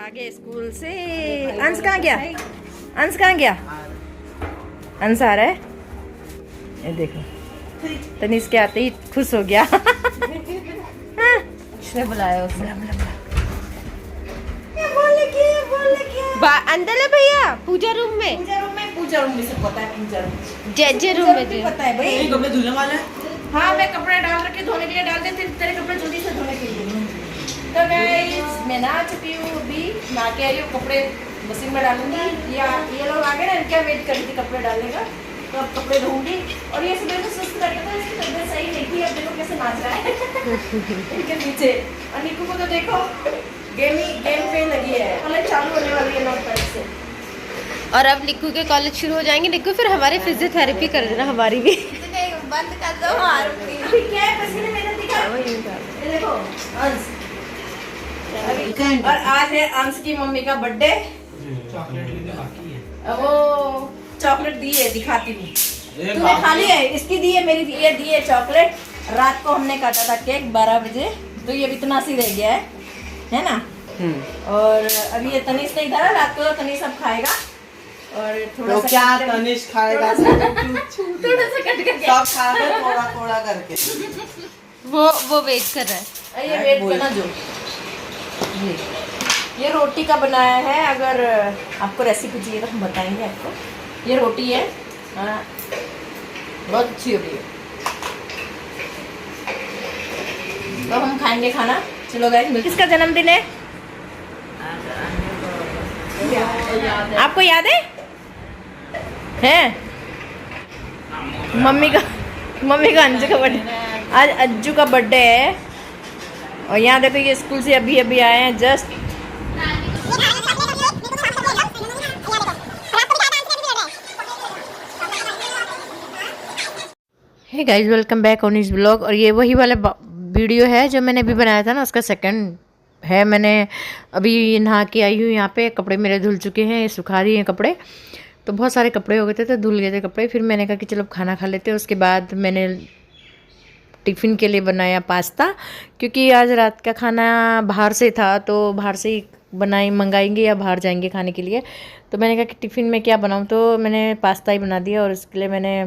आगे स्कूल से अंश कहाँ गया? अंश कहाँ गया? अंश आ रहा है, ये देखो। तनीष के आते ही खुश हो गया। किसने बुलाया उसे? अंदर है भैया, पूजा रूम में। पूजा रूम में से पता है, पूजा रूम जे रूम में पता है भाई। कपड़े धुलने वाला है। हाँ, मैं कपड़े डाल रखे धोने के लिए, डाल दे तेरे कपड़े जल्दी से धोने के लिए। तो गाइस मैं नहा चुकी हूँ, अभी नहा के आई हूँ, कपड़े मशीन में डालूंगी। ये लोग आ गए ना, इनका वेट कर रही थी कपड़े डालने का, तो अब कपड़े धोऊंगी। और ये सुबह से सुस्त बैठा था, इसकी तबीयत सही नहीं थी, अब देखो कैसे नाच रहा है इनके पीछे। और निकू को तो देखो गेम पे लगी है, कॉलेज चालू होने वाली है 9 तारीख से। और अब निक्कू के कॉलेज शुरू हो जाएंगे। निक्कू फिर हमारी फिजियोथेरेपी कर देना, हमारी भी। बंद कर दो। अभी क्या है, पसीने में दिखा। ये देखो अंश, और आज है अंश की मम्मी का बर्थडे। वो चॉकलेट दी है, दिखाती हूँ। तूने खा लिया है? इसकी दी है, मेरी ये दी है चॉकलेट। रात को हमने काटा था केक 12 बजे, तो ये इतना सी रह गया है ना। और अभी ये तनीष नहीं था, रात को तनीष अब खाएगा। और थोड़ा सा क्या तनिष खाएगा? थोड़ा सा कट करके सब खाएगा थोड़ा थोड़ा करके। वो वेट कर रहा है। ये वेट करना जो ये रोटी का बनाया है। अगर आपको रेसिपी चाहिए तो हम बताएंगे आपको। ये रोटी है, बहुत अच्छी हो रही है, तो हम खाएंगे खाना। चलो गाइस, किसका जन्मदिन है आपको याद है? मम्मी का अंजू का बर्थडे। आज अज्जू का बर्थडे है। और यहाँ देखो ये स्कूल से अभी अभी आए हैं just. Hey guys, welcome back on his blog. और ये वही वाला वीडियो है जो मैंने अभी बनाया था ना, उसका सेकंड है। मैंने अभी नहा के आई हूँ, यहाँ पे कपड़े मेरे धुल चुके हैं, सुखा दिए हैं कपड़े। तो बहुत सारे कपड़े हो गए थे, तो धुल गए थे कपड़े। फिर मैंने कहा कि चलो खाना खा लेते हैं। उसके बाद मैंने टिफ़िन के लिए बनाया पास्ता, क्योंकि आज रात का खाना बाहर से था, तो बाहर से ही मंगाएंगे या बाहर जाएंगे खाने के लिए। तो मैंने कहा कि टिफ़िन में क्या बनाऊँ, तो मैंने पास्ता ही बना दिया। और इसके लिए मैंने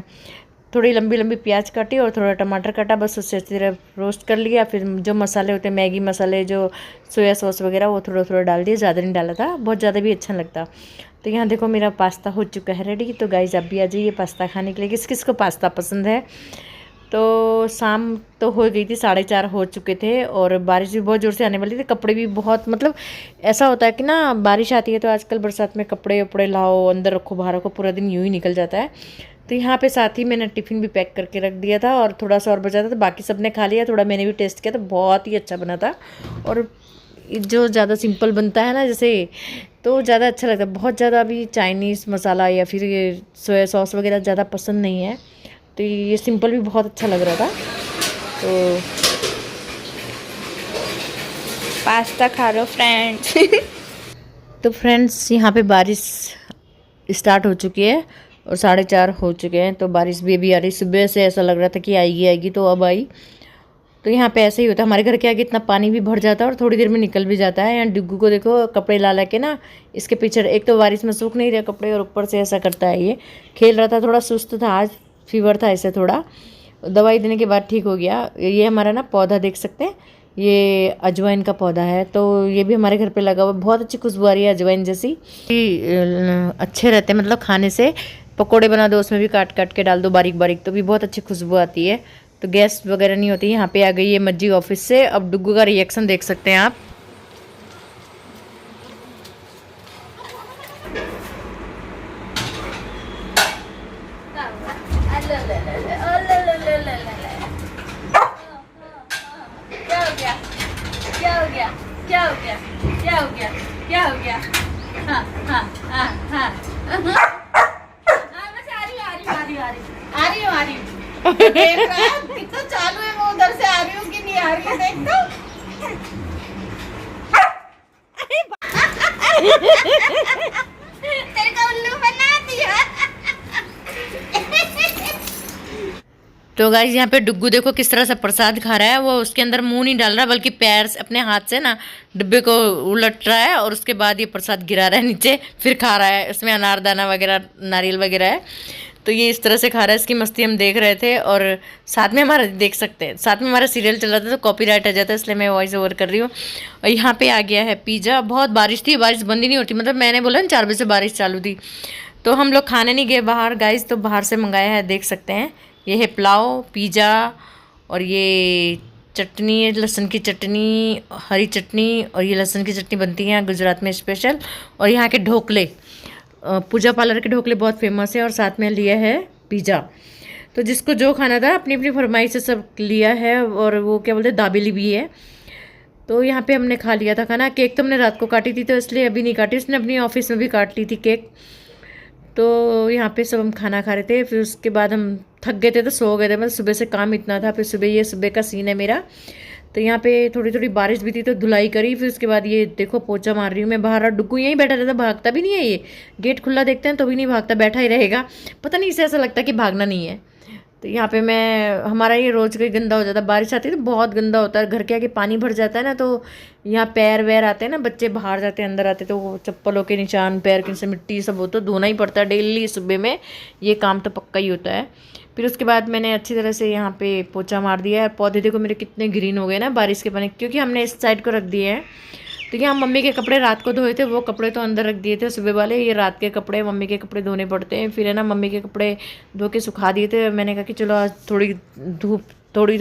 थोड़ी लंबी लंबी प्याज काटी और थोड़ा टमाटर काटा, बस उससे अच्छी तरह रोस्ट कर लिया। फिर जो मसाले होते हैं, मैगी मसाले, जो सोया सॉस वगैरह, वो थोड़ा थोड़ा डाल दिया, ज़्यादा नहीं डाला था, बहुत ज़्यादा भी अच्छा लगता। तो यहाँ देखो मेरा पास्ता हो चुका है रेडी। तो गाइस आप भी आ जाइए पास्ता खाने के लिए। किस किस को पास्ता पसंद है? तो शाम तो हो गई थी, 4:30 हो चुके थे, और बारिश भी बहुत ज़ोर से आने वाली थी। कपड़े भी बहुत, मतलब ऐसा होता है कि ना बारिश आती है तो आजकल बरसात में कपड़े वपड़े लाओ, अंदर रखो बाहर रखो, पूरा दिन यूँ ही निकल जाता है। तो यहाँ पे साथ ही मैंने टिफ़िन भी पैक करके रख दिया था, और थोड़ा सा और बचा था, तो बाकी सब ने खा लिया। थोड़ा मैंने भी टेस्ट किया, तो बहुत ही अच्छा बना था। और जो ज़्यादा सिंपल बनता है ना जैसे, तो ज़्यादा अच्छा लगता है। बहुत ज़्यादा अभी चाइनीज़ मसाला या फिर ये सोया सॉस वगैरह ज़्यादा पसंद नहीं है, तो ये सिंपल भी बहुत अच्छा लग रहा था। तो पास्ता खा लो फ्रेंड्स। तो फ्रेंड्स यहाँ पे बारिश स्टार्ट हो चुकी है और 4:30 हो चुके हैं, तो बारिश भी अभी आ रही। सुबह से ऐसा लग रहा था कि आएगी, तो अब आई। तो यहाँ पे ऐसे ही होता है, हमारे घर के आगे इतना पानी भी भर जाता है और थोड़ी देर में निकल भी जाता है। यहाँ डिग्गू को देखो कपड़े ला के ना इसके पीछे, एक तो बारिश में सूख नहीं रहे कपड़े, और ऊपर से ऐसा करता है। ये खेल रहा था, थोड़ा सुस्त था आज, फीवर था ऐसे थोड़ा, दवाई देने के बाद ठीक हो गया। ये हमारा ना पौधा देख सकते हैं, ये अजवाइन का पौधा है, तो ये भी हमारे घर पे लगा हुआ। बहुत अच्छी खुशबू आ रही है अजवाइन जैसी, अच्छे रहते हैं, मतलब खाने से। पकोड़े बना दो, उसमें भी काट काट के डाल दो बारीक बारीक, तो भी बहुत अच्छी खुशबू आती है। तो गैस वगैरह नहीं होती। यहाँ पे आ गई है मज्जी ऑफिस से। अब डुग्गू का रिएक्शन देख सकते हैं आप। क्या हो गया? क्या हो गया? क्या हो गया? क्या हो गया? क्या हो गया? हाँ हाँ हाँ हाँ बस आ रही हूँ। देख रहा है कितना चालू है, मैं उधर से आ रही हूँ कि नहीं आ रही है, देख तो। तेरे को उल्लू बना दिया। तो गाइस यहाँ पे डुग्गू देखो किस तरह से प्रसाद खा रहा है। वो उसके अंदर मुंह नहीं डाल रहा बल्कि पैर से अपने हाथ से ना डिब्बे को उलट रहा है और उसके बाद ये प्रसाद गिरा रहा है नीचे, फिर खा रहा है। इसमें अनारदाना वगैरह नारियल वगैरह है, तो ये इस तरह से खा रहा है। इसकी मस्ती हम देख रहे थे और साथ में हमारा देख सकते हैं, साथ में हमारा सीरियल चल रहा था तो कॉपीराइट आ जाता है, इसलिए मैं वॉइस ओवर कर रही हूँ। और यहाँ पे आ गया है पिज़्ज़ा। बहुत बारिश थी, बारिश बंद ही नहीं होती, मतलब मैंने बोला ना 4 बजे से बारिश चालू थी। तो हम लोग खाने नहीं गए बाहर गाइस, तो बाहर से मंगाया है, देख सकते हैं। ये है पुलाव, पिज़्ज़ा और ये चटनी है, लहसुन की चटनी, हरी चटनी, और ये लहसुन की चटनी बनती है यहाँ गुजरात में स्पेशल। और यहाँ के ढोकले, पूजा पार्लर के ढोकले बहुत फेमस है। और साथ में लिया है पिज़्ज़ा। तो जिसको जो खाना था अपनी अपनी फरमाइश से सब लिया है। और वो क्या बोलते हैं, दाबेली भी है। तो यहाँ पे हमने खा लिया था खाना। केक तो हमने रात को काटी थी तो इसलिए अभी नहीं काटी, उसने अपनी ऑफिस में भी काट ली थी केक। तो यहाँ पे सब हम खाना खा रहे थे, फिर उसके बाद हम थक गए थे तो सो गए थे, मतलब सुबह से काम इतना था। फिर सुबह, ये सुबह का सीन है मेरा। तो यहाँ पे थोड़ी थोड़ी बारिश भी थी तो धुलाई करी, फिर उसके बाद ये देखो पोछा मार रही हूँ मैं बाहर। और डुग्गू यहीं बैठा रहता, भागता भी नहीं है। ये गेट खुला देखते हैं तो भी नहीं भागता, बैठा ही रहेगा। पता नहीं, इसे ऐसा लगता है कि भागना नहीं है। तो यहाँ पे हमारा ये रोज़ का ही गंदा हो जाता है। बारिश आती है तो बहुत गंदा होता है, घर के आगे पानी भर जाता है ना, तो यहाँ पैर वैर आते हैं ना, बच्चे बाहर जाते हैं अंदर आते, तो वो चप्पलों के निशान, पैर के से मिट्टी सब हो तो धोना ही पड़ता है डेली सुबह में। ये काम तो पक्का ही होता है। फिर उसके बाद मैंने अच्छी तरह से यहाँ पे पोछा मार दिया है। पौधे देखो मेरे कितने ग्रीन हो गए ना बारिश के पानी, क्योंकि हमने इस साइड को रख दिए हैं। तो यहाँ मम्मी के कपड़े रात को धोए थे, वो कपड़े तो अंदर रख दिए थे सुबह वाले। ये रात के कपड़े, मम्मी के कपड़े धोने पड़ते हैं। फिर है ना मम्मी के कपड़े धो के सुखा दिए थे। मैंने कहा कि चलो आज थोड़ी थोड़ी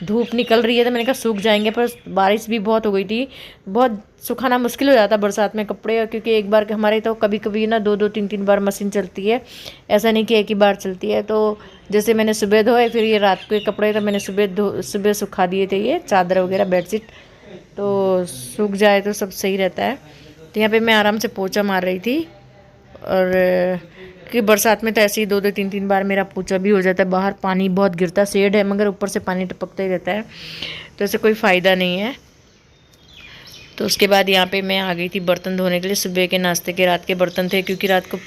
धूप निकल रही है तो मैंने कहा सूख जाएंगे, पर बारिश भी बहुत हो गई थी। बहुत सुखाना मुश्किल हो जाता बरसात में कपड़े, क्योंकि एक बार हमारे तो कभी कभी ना 2-2 3-3 बार मशीन चलती है, ऐसा नहीं कि एक ही बार चलती है। तो जैसे मैंने सुबह धोए, फिर ये रात के कपड़े तो मैंने सुबह सुखा दिए थे, ये चादर वगैरह बेडशीट, तो सूख जाए तो सब सही रहता है। तो यहाँ पे मैं आराम से पोछा मार रही थी। और कि बरसात में तो ऐसे ही 2-2 3-3 बार मेरा पोछा भी हो जाता है। बाहर पानी बहुत गिरता, शेड है मगर ऊपर से पानी टपकता ही रहता है, तो ऐसे कोई फ़ायदा नहीं है। तो उसके बाद यहाँ पे मैं आ गई थी बर्तन धोने के लिए। सुबह के नाश्ते के रात के बर्तन थे, क्योंकि रात को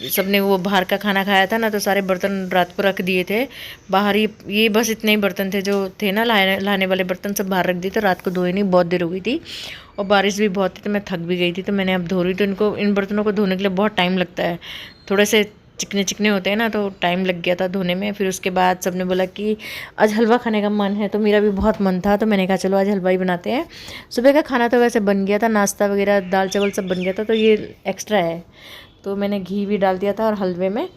सबने वो बाहर का खाना खाया था ना, तो सारे बर्तन रात को रख दिए थे बाहर ही। ये बस इतने ही बर्तन थे जो थे ना, लाने वाले बर्तन सब बाहर रख दिए, तो रात को धोए नहीं, बहुत देर हो गई थी और बारिश भी बहुत थी, तो मैं थक भी गई थी। तो मैंने अब धो रही, तो इन बर्तनों को धोने के लिए बहुत टाइम लगता है, थोड़े से चिकने चिकने होते हैं ना, तो टाइम लग गया था धोने में। फिर उसके बाद सबने बोला कि आज हलवा खाने का मन है, तो मेरा भी बहुत मन था, तो मैंने कहा चलो आज हलवा ही बनाते हैं। सुबह का खाना तो वैसे बन गया था, नाश्ता वगैरह दाल चावल सब बन गया था, तो ये एक्स्ट्रा है। तो मैंने घी भी डाल दिया था और हलवे में।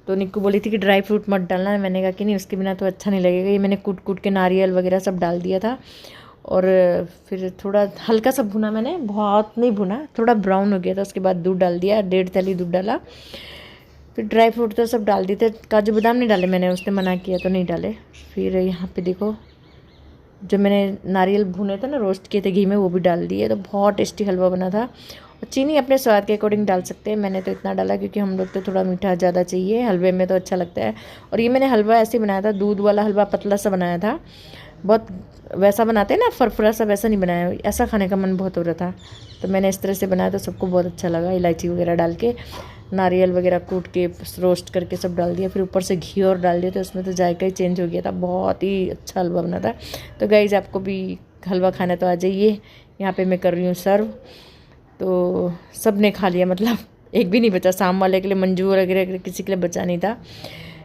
तो निक्कू बोली थी कि ड्राई फ्रूट मत डालना, मैंने कहा कि नहीं, उसके बिना तो अच्छा नहीं लगेगा। ये मैंने कूट के नारियल वगैरह सब डाल दिया था। और फिर थोड़ा हल्का सा भुना मैंने, बहुत नहीं भुना, थोड़ा ब्राउन हो गया था। उसके बाद दूध डाल दिया, 1.5 थैली दूध डाला। फिर ड्राई फ्रूट तो सब डाल दिए थे, काजू बादाम नहीं डाले मैंने, उसने मना किया तो नहीं डाले। फिर यहाँ पे देखो जो मैंने नारियल भुने थे ना, रोस्ट किए थे घी में, वो भी डाल दिए, तो बहुत टेस्टी हलवा बना था। और चीनी अपने स्वाद के अकॉर्डिंग डाल सकते हैं, मैंने तो इतना डाला क्योंकि हम लोग तो थोड़ा मीठा ज़्यादा चाहिए हलवे में, तो अच्छा लगता है। और ये मैंने हलवा ऐसे ही बनाया था, दूध वाला हलवा पतला सा बनाया था, बहुत वैसा बनाते हैं ना फरफरा सा, वैसा नहीं बनाया। ऐसा खाने का मन बहुत हो रहा था, तो मैंने इस तरह से बनाया, तो सबको बहुत अच्छा लगा। इलायची वगैरह डाल के, नारियल वगैरह कूट के रोस्ट करके सब डाल दिया, फिर ऊपर से घी और डाल दिया, तो उसमें तो जायका ही चेंज हो गया था। बहुत ही अच्छा हलवा बना था। तो गाइज़ आपको भी हलवा खाना तो आ जाइए। यहाँ पे मैं कर रही हूँ सर्व, तो सब ने खा लिया, मतलब एक भी नहीं बचा। शाम वाले के लिए, मंजू वगैरह किसी के लिए बचा नहीं था।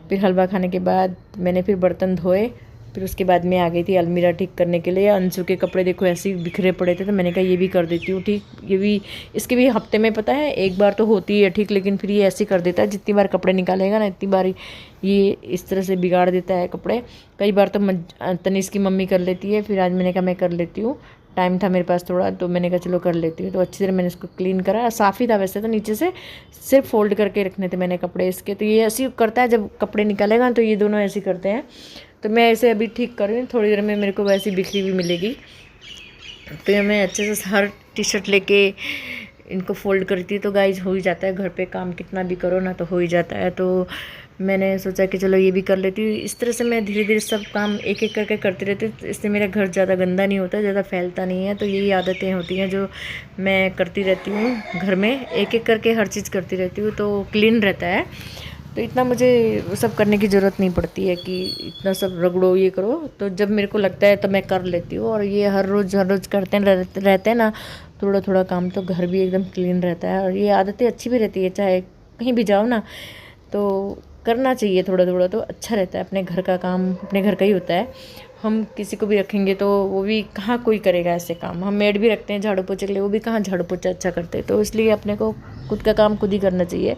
फिर हलवा खाने के बाद मैंने फिर बर्तन धोए, फिर उसके बाद मैं आ गई थी अलमीरा ठीक करने के लिए। अंशु के कपड़े देखो ऐसे ही बिखरे पड़े थे, तो मैंने कहा ये भी कर देती हूँ ठीक। ये भी, इसके भी हफ्ते में पता है एक बार तो होती है ठीक, लेकिन फिर ये ऐसे कर देता है, जितनी बार कपड़े निकालेगा ना इतनी बार ये इस तरह से बिगाड़ देता है कपड़े। कई बार तो तनीष की मम्मी कर लेती है, फिर आज मैंने कहा मैं कर लेती हूँ, टाइम था मेरे पास थोड़ा, तो मैंने कहा चलो कर लेती हूँ। तो अच्छी तरह मैंने इसको क्लीन करा, साफ़ ही था वैसे तो, नीचे से सिर्फ फोल्ड करके रखने थे मैंने कपड़े इसके। तो ये ऐसे करता है, जब कपड़े निकालेगा तो ये दोनों ऐसे करते हैं। तो मैं इसे अभी ठीक कर रही हूँ, थोड़ी देर में मेरे को वैसी बिखरी भी मिलेगी। तो मैं अच्छे से हर टी शर्ट लेके इनको फोल्ड करती, तो गाइज हो ही जाता है। घर पे काम कितना भी करो ना तो हो ही जाता है। तो मैंने सोचा कि चलो ये भी कर लेती हूँ। इस तरह से मैं धीरे धीरे सब काम एक एक करके करती रहती हूँ, इससे मेरा घर ज़्यादा गंदा नहीं होता, ज़्यादा फैलता नहीं है। तो यही आदतें होती हैं जो मैं करती रहती हूँ घर में, एक एक करके हर चीज़ करती रहती हूँ, तो क्लीन रहता है। तो इतना मुझे वो सब करने की ज़रूरत नहीं पड़ती है कि इतना सब रगड़ो ये करो। तो जब मेरे को लगता है तो मैं कर लेती हूँ। और ये हर रोज़ करते रहते हैं ना थोड़ा थोड़ा काम, तो घर भी एकदम क्लीन रहता है। और ये आदतें अच्छी भी रहती है, चाहे कहीं भी जाओ ना तो करना चाहिए थोड़ा थोड़ा, तो अच्छा रहता है। अपने घर का काम अपने घर का ही होता है। हम किसी को भी रखेंगे तो वो भी कहाँ कोई करेगा ऐसे काम। हम मेड भी रखते हैं झाड़ू पोछे के लिए, वो भी कहाँ झाड़ू पोछा अच्छा करते। तो इसलिए अपने को खुद का काम खुद ही करना चाहिए,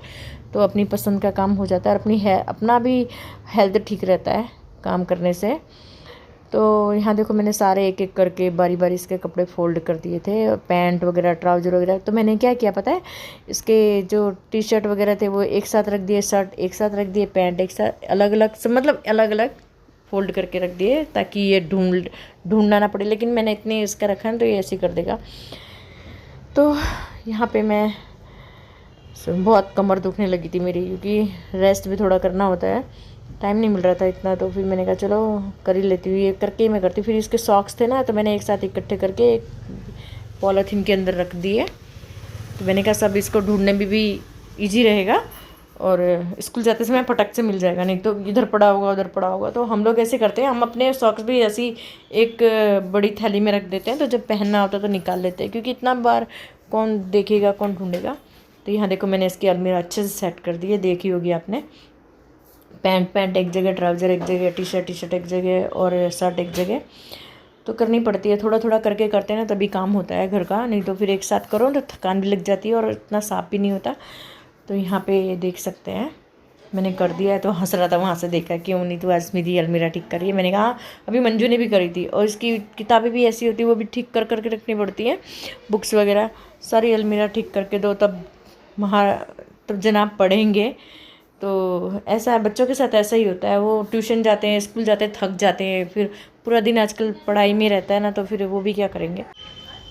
तो अपनी पसंद का काम हो जाता है। और अपना भी हेल्थ ठीक रहता है काम करने से। तो यहाँ देखो मैंने सारे एक एक करके बारी बारी इसके कपड़े फोल्ड कर दिए थे, पैंट वगैरह ट्राउज़र वगैरह। तो मैंने क्या किया पता है, इसके जो टी शर्ट वगैरह थे वो एक साथ रख दिए, शर्ट एक साथ रख दिए, पैंट एक साथ अलग अलग, मतलब अलग अलग फोल्ड करके रख दिए ताकि ये ढूंढना ना पड़े। लेकिन मैंने इतने इसका रखा है तो ये ऐसे ही कर देगा। तो यहाँ पे मैं बहुत कमर दुखने लगी थी मेरी, क्योंकि रेस्ट भी थोड़ा करना होता है, टाइम नहीं मिल रहा था इतना। तो फिर मैंने कहा चलो कर ही लेती हूँ, ये करके ही मैं करती हूँ। फिर इसके सॉक्स थे ना तो मैंने एक साथ इकट्ठे करके एक पॉलीथीन के अंदर रख दिए। तो मैंने कहा सब इसको ढूंढने में भी ईजी रहेगा और स्कूल जाते समय फटक से मिल जाएगा, नहीं तो इधर पड़ा होगा उधर पड़ा होगा। तो हम लोग ऐसे करते हैं, हम अपने सॉक्स भी ऐसी एक बड़ी थैली में रख देते हैं, तो जब पहनना होता है तो निकाल लेते हैं, क्योंकि इतना बार कौन देखेगा कौन ढूंढेगा। तो यहाँ देखो मैंने इसकी अलमीरा अच्छे से सेट कर दी है, देखी होगी आपने। पैंट एक जगह, ट्राउज़र एक जगह, टी शर्ट एक जगह और शर्ट एक जगह। तो करनी पड़ती है, थोड़ा थोड़ा करके करते हैं ना तभी काम होता है घर का, नहीं तो फिर एक साथ करो तो थकान भी लग जाती है और इतना साफ भी नहीं होता। तो यहाँ पे देख सकते हैं मैंने कर दिया है। तो हंस रहा था वहाँ से देखा, क्यों नहीं तू आज मेरी अलमीरा ठीक करी है। मैंने कहा अभी मंजू ने भी करी थी। और इसकी किताबें भी ऐसी होती है, वो भी ठीक कर करके रखनी पड़ती हैं, बुक्स वगैरह सारी अलमीरा ठीक करके दो, तब जनाब पढ़ेंगे। तो ऐसा है, बच्चों के साथ ऐसा ही होता है। वो ट्यूशन जाते हैं, स्कूल जाते हैं, थक जाते हैं, फिर पूरा दिन आजकल पढ़ाई में रहता है ना, तो फिर वो भी क्या करेंगे।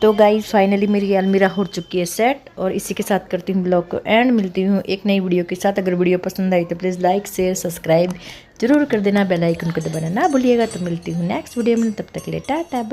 तो गाइस फाइनली मेरी अलमीरा हो चुकी है सेट, और इसी के साथ करती हूँ ब्लॉग को एंड। मिलती हूँ एक नई वीडियो के साथ। अगर वीडियो पसंद आई तो प्लीज़ लाइक शेयर सब्सक्राइब जरूर कर देना, बेल आइकन को दबाना ना भूलिएगा। तो मिलती हूँ नेक्स्ट वीडियो में, तब तक के लिए टाटा बाय।